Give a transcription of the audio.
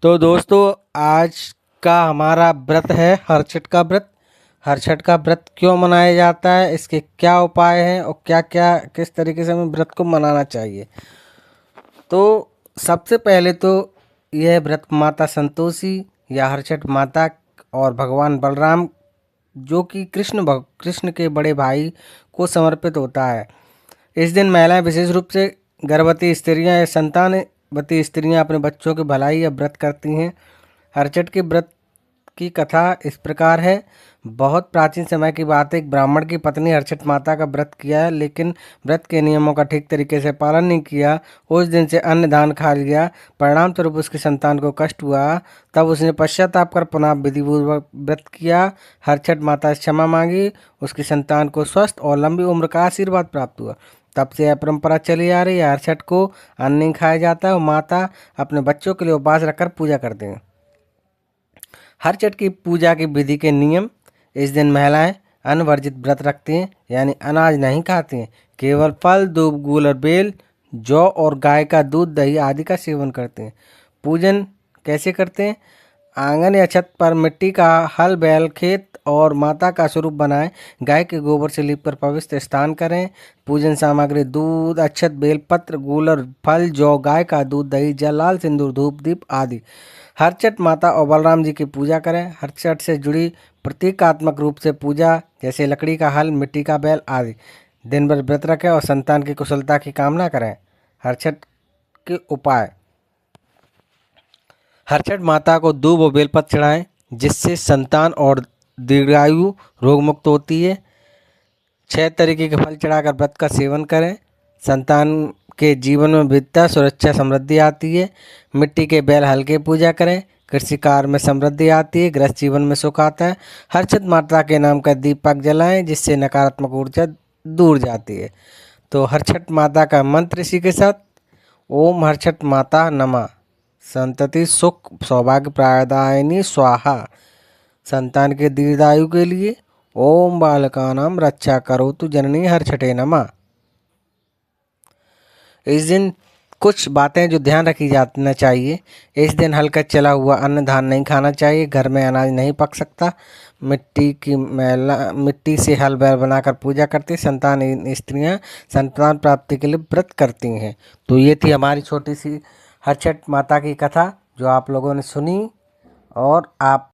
तो दोस्तों, आज का हमारा व्रत है हरछठ का व्रत। हरछठ का व्रत क्यों मनाया जाता है, इसके क्या उपाय हैं और क्या क्या किस तरीके से हमें व्रत को मनाना चाहिए। तो सबसे पहले तो यह व्रत माता संतोषी या हरछठ माता और भगवान बलराम, जो कि कृष्ण के बड़े भाई को समर्पित होता है। इस दिन महिलाएं, विशेष रूप से गर्भवती स्त्रियां या संतानवती स्त्रियां, अपने बच्चों की भलाई या व्रत करती हैं। हरछठ के व्रत की कथा इस प्रकार है। बहुत प्राचीन समय की बात है। एक ब्राह्मण की पत्नी हरछठ माता का व्रत किया, लेकिन व्रत के नियमों का ठीक तरीके से पालन नहीं किया। उस दिन से अन्न दान खा लिया। परिणाम स्वरूप उसकी संतान को कष्ट हुआ। तब उसने पश्चाताप कर पुनः विधिपूर्वक व्रत किया। हरछठ माता से क्षमा मांगी। उसकी संतान को स्वस्थ और लंबी उम्र का आशीर्वाद प्राप्त हुआ। तब से यह परंपरा चली आ रही है। हरछठ को अन्न नहीं खाया जाता है और माता अपने बच्चों के लिए उपवास रखकर पूजा करते हैं। हरछठ की पूजा की विधि के नियम। इस दिन महिलाएं अन्न वर्जित व्रत रखती हैं, यानी अनाज नहीं खाती हैं। केवल फल, दूब, गूल और बेल, जौ और गाय का दूध, दही आदि का सेवन करते हैं। पूजन कैसे करते हैं? आंगन या छत पर मिट्टी का हल बैल खेत और माता का स्वरूप बनाएं। गाय के गोबर से लीपकर पवित्र स्नान करें। पूजन सामग्री: दूध, अक्षत, बेलपत्र, गूल और फल, जौ, गाय का दूध, दही, जल, लाल सिंदूर, धूप, दीप आदि। हरछठ माता और बलराम जी की पूजा करें। हरछठ से जुड़ी प्रतीकात्मक रूप से पूजा, जैसे लकड़ी का हल, मिट्टी का बैल आदि। दिन भर व्रत रखें और संतान की कुशलता की कामना करें। हरछठ के उपाय: हरछठ माता को दूब और बेलपत्र चढ़ाएं, जिससे संतान और दीर्घायु रोग मुक्त होती है। 6 तरीके के फल चढ़ाकर व्रत का सेवन करें। संतान के जीवन में विद्या, सुरक्षा, समृद्धि आती है। मिट्टी के बैल हल की पूजा करें। कृषि कार्य में समृद्धि आती है। गृहस्थ जीवन में सुख आता है। हरछठ माता के नाम का दीपक जलाएं, जिससे नकारात्मक ऊर्जा दूर जाती है। तो हरछठ माता का मंत्र इसी के साथ: ओम हरछठ माता नमः। संतति सुख सौभाग्य प्रदायिनी स्वाहा। संतान के दीर्घायु के लिए ओम बालकानां रक्षा करोतु जननी हरछठे नमः। इस दिन कुछ बातें जो ध्यान रखी जाना चाहिए। इस दिन हल्का चला हुआ अन्न धान नहीं खाना चाहिए। घर में अनाज नहीं पक सकता। मिट्टी से हल बैल बनाकर पूजा करती। संतान स्त्रियां संतान प्राप्ति के लिए व्रत करती हैं। तो ये थी हमारी छोटी सी हरछठ माता की कथा, जो आप लोगों ने सुनी। और आप